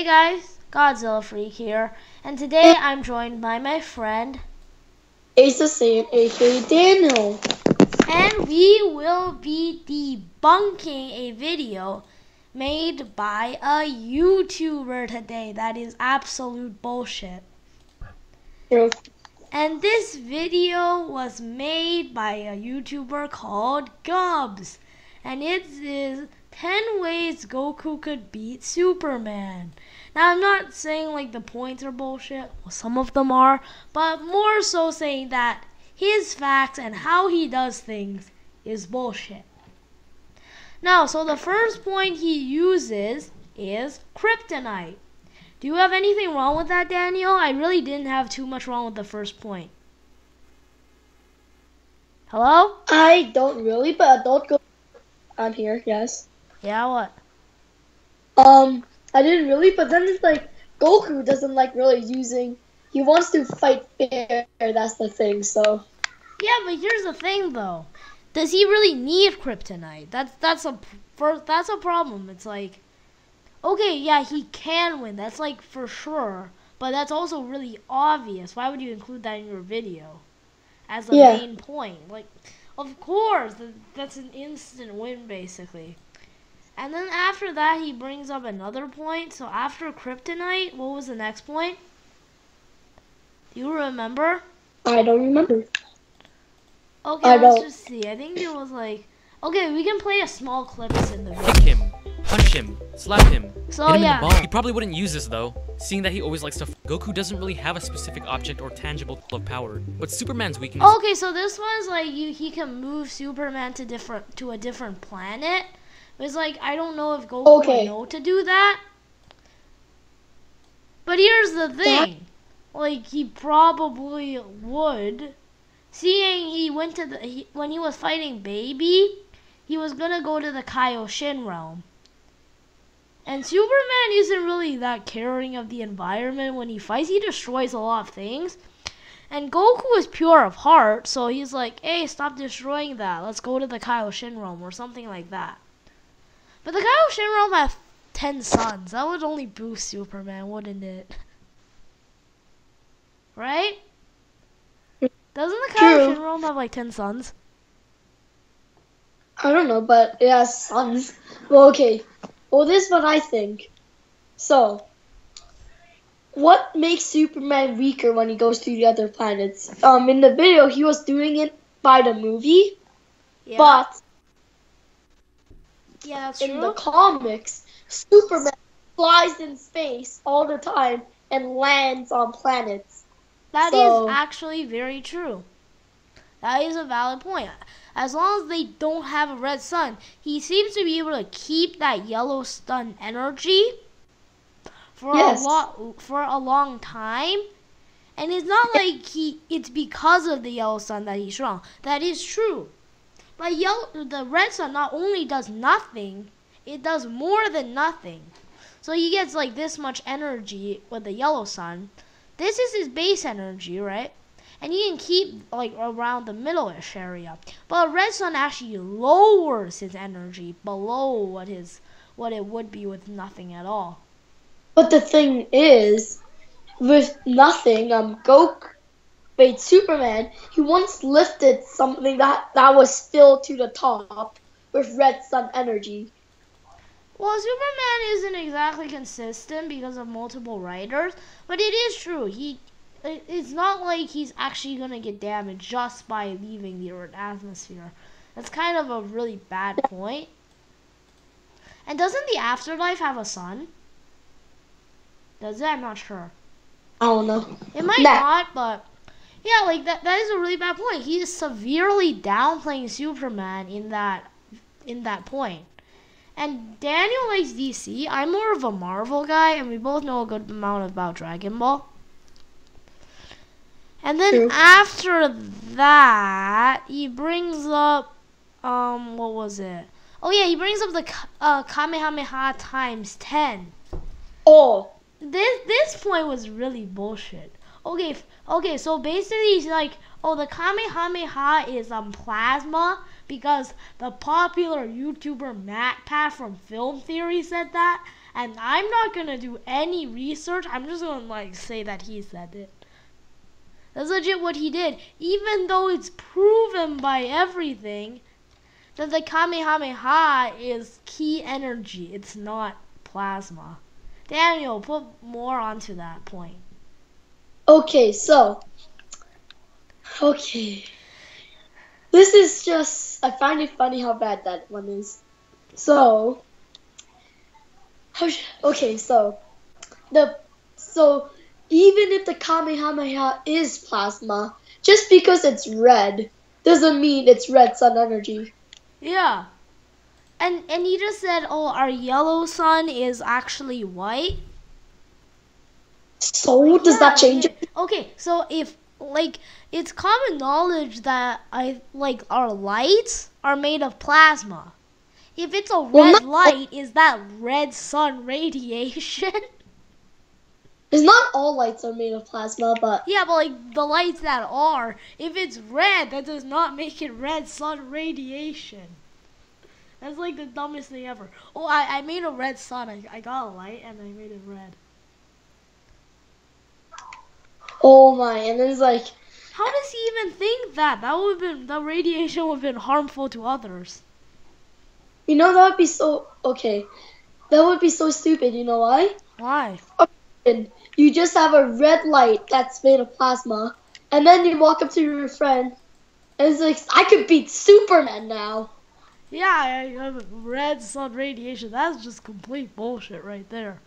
Hey guys, Godzilla Freak here, and today I'm joined by my friend Ace the Saiyan, aka Daniel. and we will be debunking a video made by a YouTuber today that is absolute bullshit. True. And this video was made by a YouTuber called Gubs, and it is 10 ways Goku could beat Superman. Now, I'm not saying like the points are bullshit, well, some of them are, but more so saying that his facts and how he does things is bullshit. Now, so the first point he uses is kryptonite. Do you have anything wrong with that, Daniel? I really didn't have too much wrong with the first point. Hello? I don't really, but don't go. I'm here, yes. Yeah, what? I didn't really, but then it's like Goku doesn't like really using. He wants to fight fair. That's the thing. So. Yeah, but here's the thing, though. Does he really need kryptonite? That's a problem. It's like, okay, yeah, he can win. That's like for sure. But that's also really obvious. Why would you include that in your video as the main point? Like, of course, that's an instant win, basically. And then after that, he brings up another point. So after kryptonite, what was the next point? Do you remember? I don't remember. Okay, let's just see. I think it was like... Okay, we can play a small clips in the video. Kick him, punch him, slap him, so, hit him yeah. in the ball. He probably wouldn't use this though, seeing that he always likes to Goku doesn't really have a specific object or tangible of power, but Superman's weakness... Okay, so this one's like he can move Superman to a different planet. It's like, I don't know if Goku would know to do that. But here's the thing. Like, he probably would. Seeing he went to when he was fighting Baby, he was gonna go to the Kaioshin realm. And Superman isn't really that caring of the environment when he fights. He destroys a lot of things. And Goku is pure of heart, so he's like, hey, stop destroying that. Let's go to the Kaioshin realm or something like that. But the Kaioshin realm has 10 suns. That would only boost Superman, wouldn't it? Right? Doesn't the Kaioshin realm have like 10 suns? I don't know, but it has suns. Well, okay. Well, this is what I think. So, what makes Superman weaker when he goes to the other planets? In the video, he was doing it by the movie, but yeah, that's in the comics, Superman flies in space all the time and lands on planets. That is actually very true. That is a valid point. As long as they don't have a red sun, he seems to be able to keep that yellow sun energy for a long time. And it's not like it's because of the yellow sun that he's strong. That is true. But the red sun not only does nothing, it does more than nothing. So he gets like this much energy with the yellow sun. This is his base energy, right? And he can keep like around the middle-ish area. But a red sun actually lowers his energy below what it would be with nothing at all. But the thing is, with nothing, Superman, he once lifted something that was still to the top with red sun energy. Well, Superman isn't exactly consistent because of multiple writers, but it is true. It's not like he's actually going to get damaged just by leaving the Earth atmosphere. That's kind of a really bad point. And doesn't the afterlife have a sun? Does it? I'm not sure. I don't know. It might not, but yeah, like that is a really bad point. He is severely downplaying Superman in that point. And Daniel likes DC. I'm more of a Marvel guy, and we both know a good amount about Dragon Ball. And then after that, he brings up, what was it? Oh yeah, he brings up the Kamehameha times 10. Oh. This point was really bullshit. Okay, so basically he's like, oh, the Kamehameha is plasma because the popular YouTuber MatPat from Film Theory said that. And I'm not gonna do any research. I'm just gonna like say that he said it. That's legit what he did. Even though it's proven by everything that the Kamehameha is key energy. It's not plasma. Daniel, put more onto that point. Okay, so. Okay. This is just. I find it funny how bad that one is. So. Okay, so. Even if the Kamehameha is plasma, just because it's red doesn't mean it's red sun energy. Yeah. And you just said, oh, our yellow sun is actually white. So does that change it? Okay, so if like it's common knowledge that our lights are made of plasma. If it's a red light, is that red sun radiation? It's not all lights are made of plasma, but yeah, but like the lights that are, if it's red, that does not make it red sun radiation. That's like the dumbest thing ever. Oh, I made a red sun. I got a light and I made it red. Oh my! And then it's like, how does he even think that? That would have been the radiation would have been harmful to others. You know that would be so okay. That would be so stupid. You know why? Why? You just have a red light that's made of plasma, and then you walk up to your friend, and it's like, I could beat Superman now. Yeah, I have red sun radiation. That's just complete bullshit right there.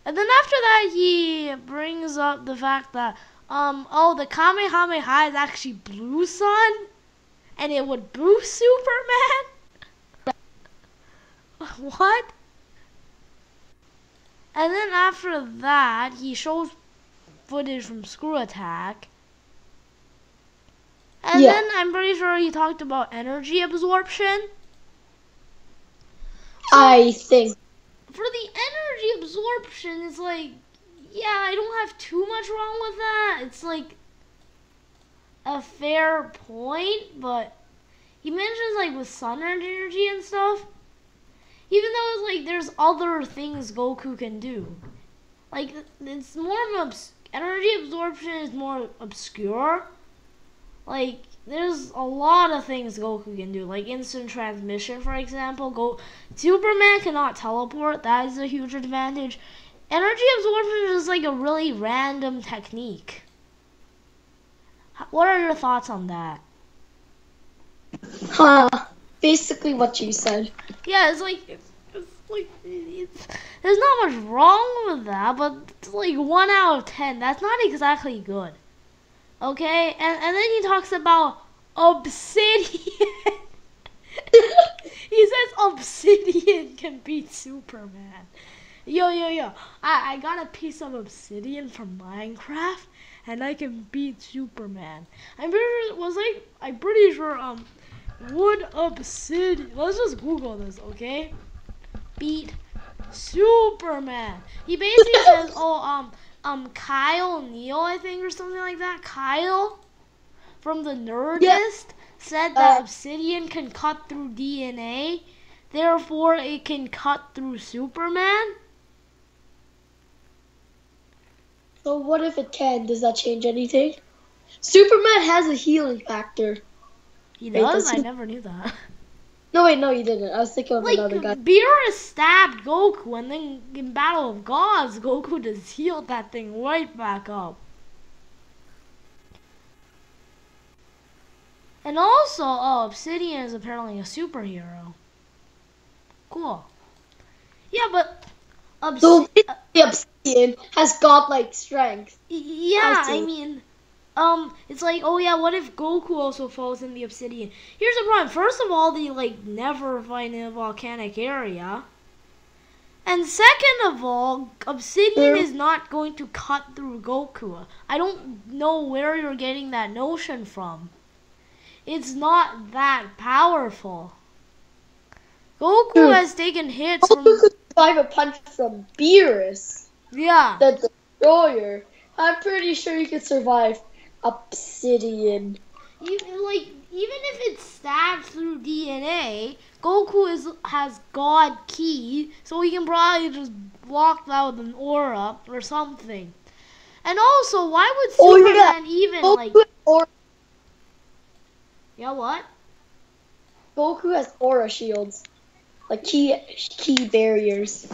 And then after that, he brings up the fact that, the Kamehameha is actually blue sun, and it would boost Superman? What? And then after that, he shows footage from Screw Attack. And then I'm pretty sure he talked about energy absorption. So I think. For the energy absorption, it's like, yeah, I don't have too much wrong with that. It's like a fair point, but he mentions like with sun energy and stuff. Even though it's like there's other things Goku can do. Like it's more of energy absorption is more obscure. Like there's a lot of things Goku can do, like instant transmission, for example. Superman cannot teleport. That is a huge advantage. Energy absorption is like a really random technique. What are your thoughts on that? Basically what you said. Yeah, it's like there's not much wrong with that, but it's like 1 out of 10. That's not exactly good. Okay, and then he talks about obsidian. He says obsidian can beat Superman. Yo. I got a piece of obsidian from Minecraft, and I can beat Superman. I'm pretty sure wood obsidian. Let's just Google this, okay? Beat Superman. He basically says, Kyle Neal, I think, or something like that. Kyle from the Nerdist said that obsidian can cut through DNA, therefore it can cut through Superman. So what if it can? Does that change anything? Superman has a healing factor. He does? I never knew that. No, wait, no, you didn't. I was thinking of another guy. Beerus stabbed Goku, and then in Battle of Gods, Goku just healed that thing right back up. And also, Obsidian is apparently a superhero. Cool. Yeah, but the Obsidian has godlike strength. Yeah, I mean, it's like, oh yeah, what if Goku also falls in the Obsidian? Here's the problem. First of all, they never find in a volcanic area. And second of all, Obsidian is not going to cut through Goku. I don't know where you're getting that notion from. It's not that powerful. Goku has taken hits from... Goku could survive a punch from Beerus. Yeah. The Destroyer. I'm pretty sure you could survive Obsidian. even if it's stabbed through DNA, Goku has God Ki, so he can probably just block that with an aura or something. And also, why would Superman even like? Yeah, what? Goku has aura shields, like key barriers.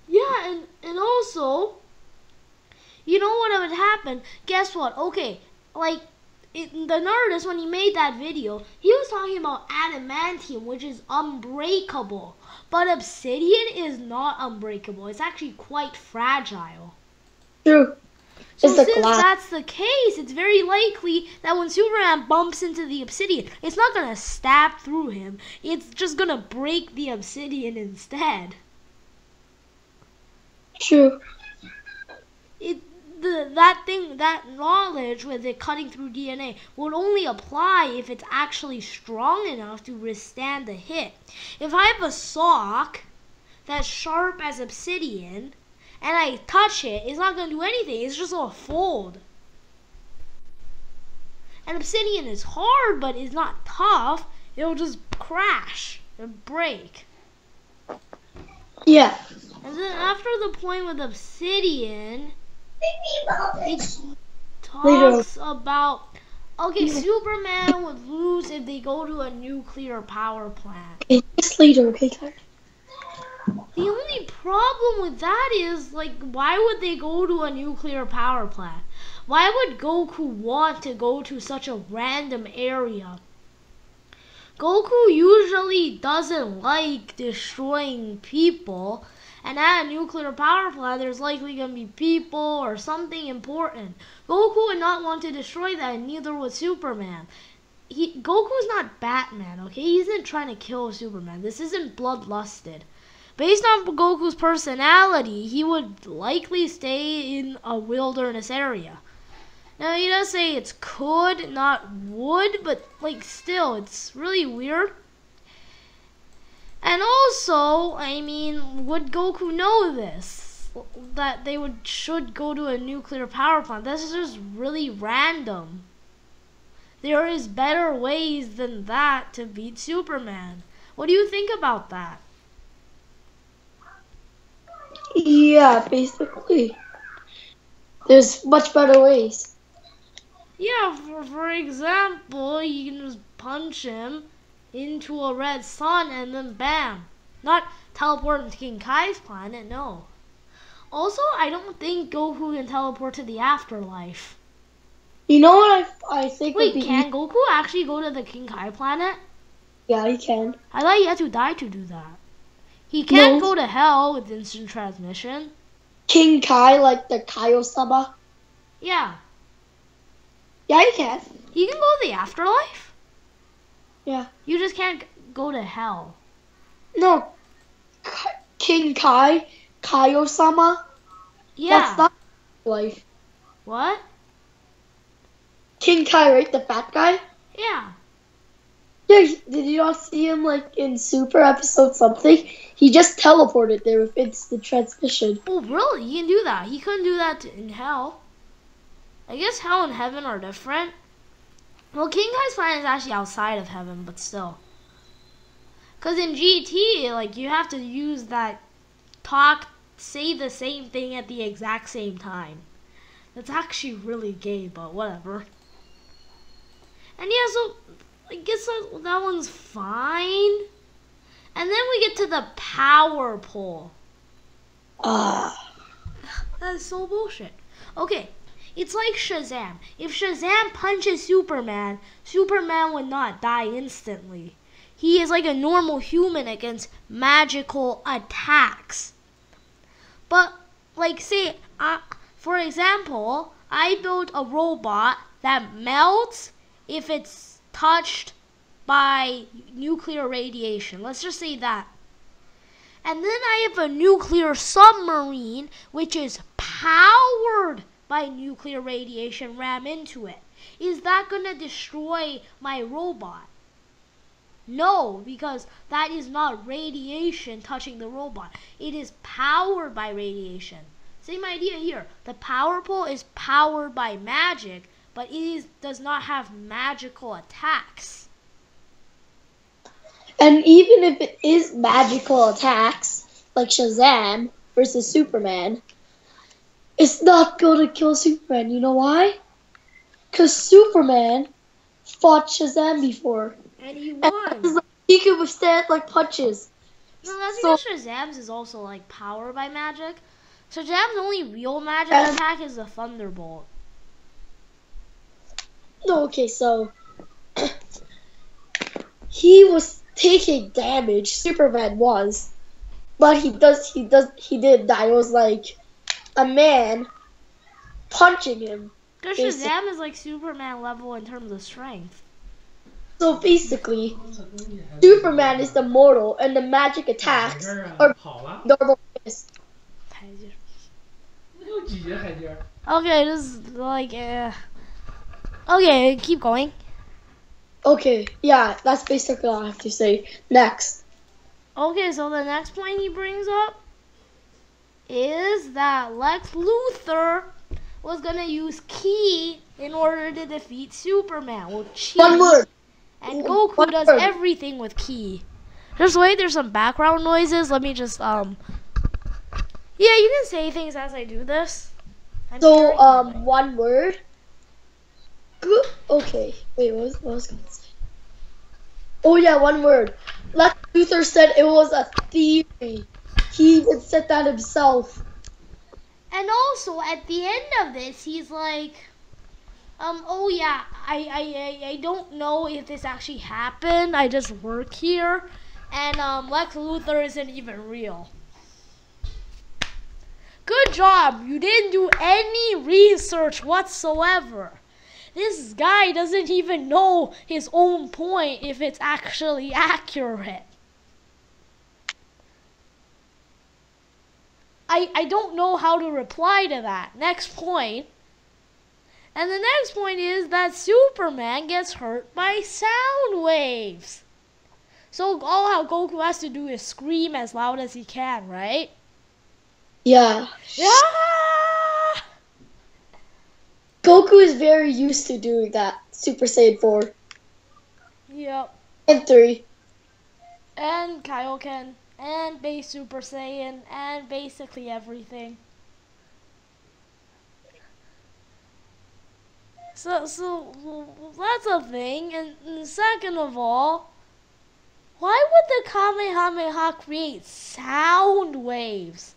Yeah, and also, you know what would happen? Guess what? Okay, like the Nerdist, when he made that video, he was talking about adamantium, which is unbreakable. But obsidian is not unbreakable. It's actually quite fragile. True. So since that's the case, it's very likely that when Superman bumps into the obsidian, it's not going to stab through him. It's just going to break the obsidian instead. True. That knowledge with it cutting through DNA would only apply if it's actually strong enough to withstand the hit. If I have a sock that's sharp as obsidian and I touch it, it's not going to do anything. It's just going to fold. And obsidian is hard, but it's not tough. It'll just crash and break. Yeah. And then after the point with obsidian, it talks about, okay, Superman would lose if they go to a nuclear power plant. Okay, just later, okay, Tyler? The only problem with that is, like, why would they go to a nuclear power plant? Why would Goku want to go to such a random area? Goku usually doesn't like destroying people, and at a nuclear power plant, there's likely going to be people or something important. Goku would not want to destroy that, and neither would Superman. Goku's not Batman, okay? He isn't trying to kill Superman. This isn't bloodlusted. Based on Goku's personality, he would likely stay in a wilderness area. Now, he does say it's could, not would, but, like, still, it's really weird. And also, I mean, would Goku know this? That they should go to a nuclear power plant? This is just really random. There is better ways than that to beat Superman. What do you think about that? Yeah, basically. There's much better ways. Yeah, for example, you can just punch him into a red sun and then bam. Not teleport him to King Kai's planet, no. Also, I don't think Goku can teleport to the afterlife. You know what I think Wait, can Goku actually go to the King Kai planet? Yeah, he can. I thought he had to die to do that. He can't go to hell with instant transmission. King Kai, like the Kaio-sama? Yeah. Yeah, he can. He can go to the afterlife? Yeah. You just can't go to hell. No. King Kai, Kaio-sama? Yeah. That's not life. What? King Kai, right? The fat guy? Yeah. Yeah, did you not see him, like, in Super episode something? He just teleported there with instant transmission. Oh, really? He can do that. He couldn't do that in hell. I guess hell and heaven are different. Well, King Kai's planet is actually outside of heaven, but still. Because in GT, like, you have to use that say the same thing at the exact same time. That's actually really gay, but whatever. And yeah, so I guess that one's fine. And then we get to the power pole. That's so bullshit. Okay, it's like Shazam. If Shazam punches Superman, Superman would not die instantly. He is like a normal human against magical attacks. But, like, say, for example, I built a robot that melts if it's touched by nuclear radiation. Let's just say that. And then I have a nuclear submarine which is powered by nuclear radiation ram into it. Is that going to destroy my robot? No, because that is not radiation touching the robot. It is powered by radiation. Same idea here. The power pole is powered by magic, but he does not have magical attacks. And even if it is magical attacks, like Shazam versus Superman, it's not gonna kill Superman. You know why? Because Superman fought Shazam before. And he won. He could withstand like punches. No, that's because Shazam's is also like powered by magic. Shazam's only real magic attack is the Thunderbolt. No, okay, so he was taking damage. Superman was, but he did die. It was like a man punching him. Because Shazam is like Superman level in terms of strength. So basically, Superman is the mortal, and the magic attacks are normal fists. Okay, this is like, okay, keep going. Okay, yeah, that's basically all I have to say. Next. Okay, so the next point he brings up is that Lex Luthor was gonna use Ki in order to defeat Superman. Well, One word. And Goku does everything with Ki. Just wait, there's some background noises. Let me just, yeah, you can say things as I do this. So, one word. Good. Okay. Wait, what was I gonna say? Oh yeah, one word. Lex Luthor said it was a theory. He even said that himself. And also, at the end of this, he's like, oh yeah, I don't know if this actually happened. I just work here. And, Lex Luthor isn't even real. Good job. You didn't do any research whatsoever. This guy doesn't even know his own point if it's actually accurate. I don't know how to reply to that. Next point. And the next point is that Superman gets hurt by sound waves. So all how Goku has to do is scream as loud as he can, right? Yeah. Yeah! Goku is very used to doing that. Super Saiyan 4. Yep. And 3. And Kaioken. And base Super Saiyan. And basically everything. So that's a thing. And second of all, why would the Kamehameha create sound waves?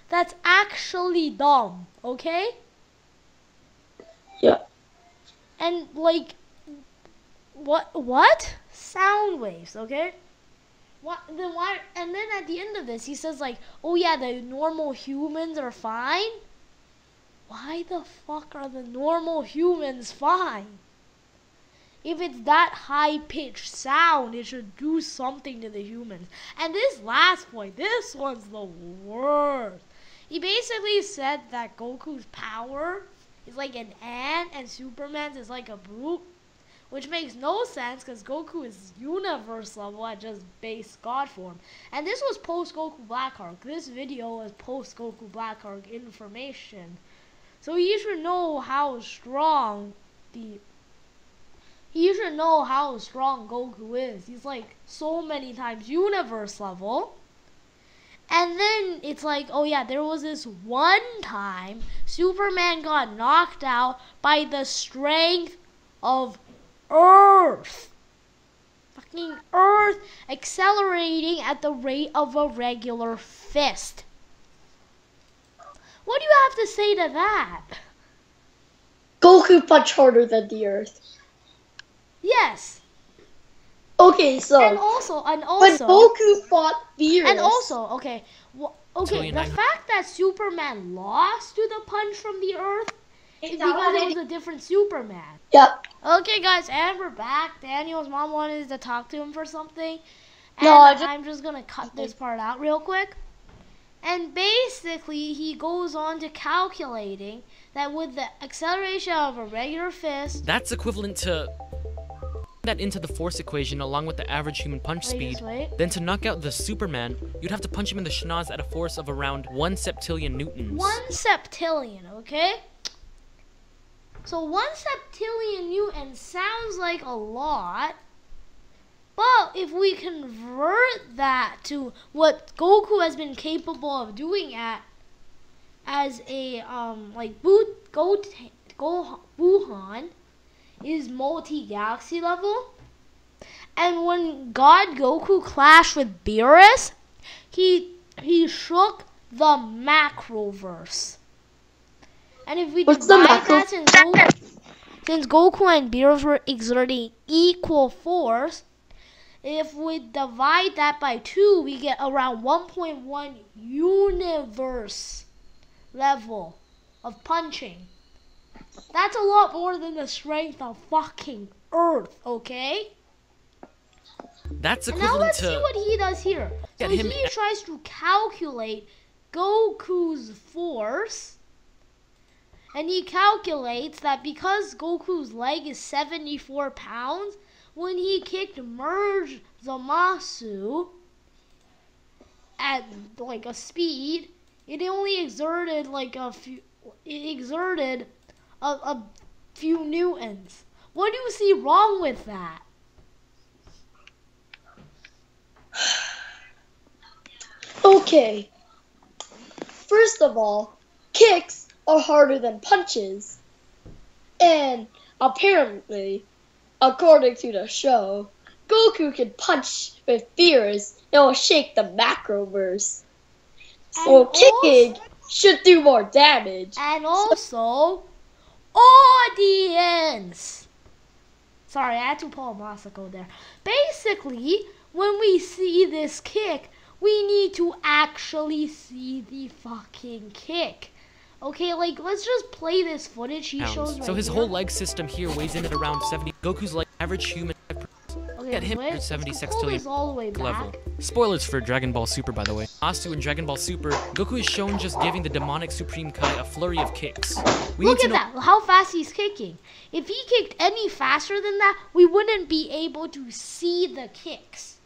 That's actually dumb, okay? Yeah. And like, what? Sound waves, okay? What? Then why? And then at the end of this, he says like, oh yeah, the normal humans are fine. Why the fuck are the normal humans fine? If it's that high-pitched sound, it should do something to the humans. And this last point, this one's the worst. He basically said that Goku's power is like an ant and Superman's is like a brute, which makes no sense because Goku is universe level at just base God form. And this was post-Goku Blackheart. This video was post-Goku Blackheart information. So you should know how strong Goku is. He's like so many times universe level. And then it's like, oh yeah, there was this one time Superman got knocked out by the strength of Earth. Fucking Earth accelerating at the rate of a regular fist. What do you have to say to that? Goku punched harder than the Earth. Yes. Okay, so and also when Goku fought Beerus, and also okay, the fact that Superman lost to the punch from the Earth is because it was a different Superman. Yep. Okay, guys, and we're back. Daniel's mom wanted to talk to him for something, and no, I'm just gonna cut this part out real quick. And basically, he goes on to calculating that with the acceleration of a regular fist, that's equivalent to that into the force equation along with the average human punch speed. Then to knock out the Superman, you'd have to punch him in the schnoz at a force of around 1 septillion newtons. 1 septillion, okay? So 1 septillion newtons sounds like a lot. But if we convert that to what Goku has been capable of doing as a Wuhan is multi-galaxy level, and when God Goku clashed with Beerus, he shook the macroverse. And if we divide that, since Goku and Beerus were exerting equal force, if we divide that by 2, we get around 1.1 universe level of punching. That's a lot more than the strength of fucking Earth, okay? That's and now let's see what he does here. So he tries to calculate Goku's force. And he calculates that because Goku's leg is 74 pounds, when he kicked Merge Zamasu at like a speed, it only exerted like a few newtons. What do you see wrong with that? Okay. First of all, kicks are harder than punches. And apparently, according to the show, Goku can punch with Beerus and will shake the macroverse. So kicking should do more damage. And also, audience! Sorry, I had to pull a Masako there. Basically, when we see this kick, we need to actually see the fucking kick. Okay, like, let's just play this footage he shows right So his here. whole leg system here weighs in at around 70. Goku's like average human Okay, him at 70 sextillion all the way level. back. Spoilers for Dragon Ball Super, by the way. Asu in Dragon Ball Super, Goku is shown just giving the demonic Supreme Kai a flurry of kicks. Look at that, how fast he's kicking. If he kicked any faster than that, we wouldn't be able to see the kicks.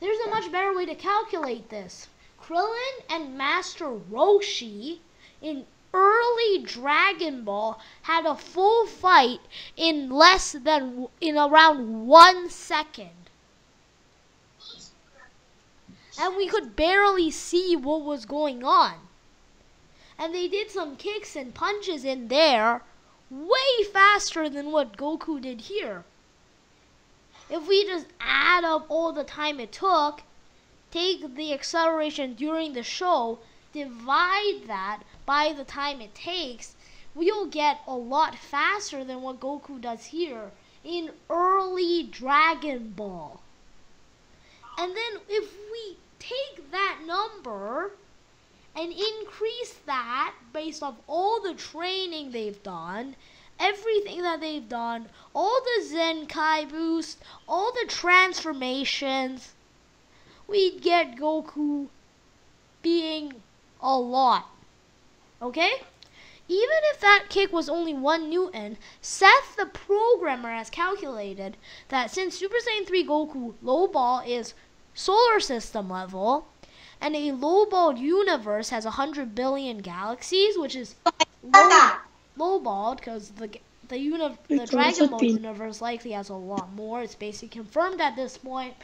There's a much better way to calculate this. Krillin and Master Roshi in early Dragon Ball had a full fight in around 1 second. And we could barely see what was going on. And they did some kicks and punches in there way faster than what Goku did here. If we just add up all the time it took, take the acceleration during the show, divide that by the time it takes, we'll get a lot faster than what Goku does here in early Dragon Ball. And then if we take that number and increase that based off all the training they've done, everything that they've done, all the Zenkai boost, all the transformations, we'd get Goku being a lot. Okay? Even if that kick was only 1 newton, Seth the programmer has calculated that since Super Saiyan 3 Goku low ball is solar system level, and a low-balled universe has 100 billion galaxies, which is low-balled because the Dragon Ball universe likely has a lot more. It's basically confirmed at this point.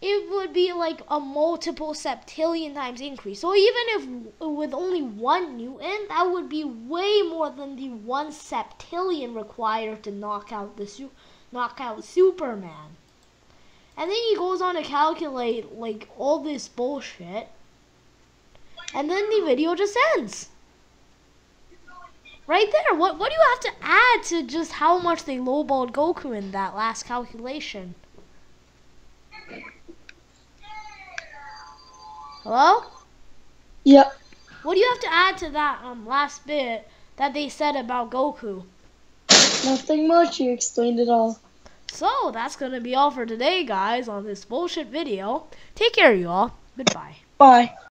It would be like a multiple septillion times increase. So even if with only 1 newton, that would be way more than the 1 septillion required to knock out Superman. And then he goes on to calculate like all this bullshit. And then the video just ends. Right there. What do you have to add to just how much they lowballed Goku in that last calculation? Hello? Yep. What do you have to add to that last bit that they said about Goku? Nothing much. You explained it all. So, that's going to be all for today, guys, on this bullshit video. Take care, you all. Goodbye. Bye.